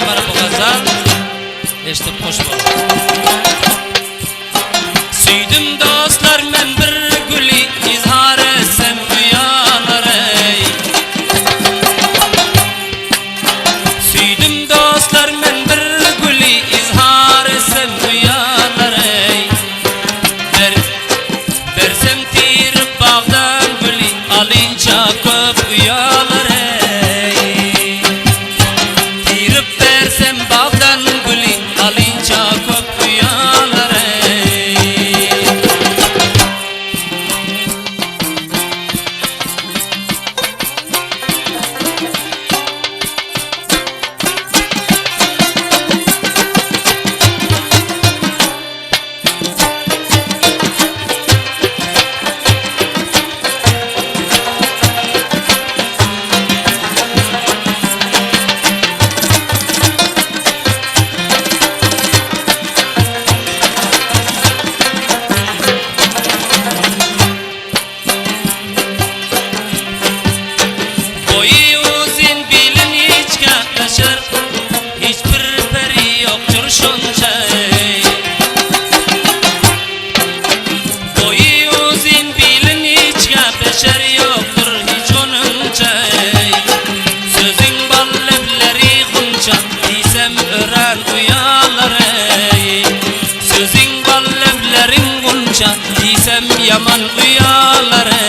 Mana bu gazal eshitib xo'sh bo'ldi. Suydim dostlar men bir guli izhar etsem uyanar ey. Suydim dostlar men bir guli izhar etsem uyanar ey. Versem tirib bağdan guli alınca ko'p uyanar ey. Tirib versem bağdan guli alınca ko'p uyanar ey. Boyu uzun bilin hiç katlaşır, hiçbir peri yoktur şunca ey. Boyu uzun bilin hiç katlaşır yoktur hiç onunca ey. Sözün bal lebleri gunca diysem ören uyalar ey. Sözün bal leblerin gunca diysem yaman uyalar ey.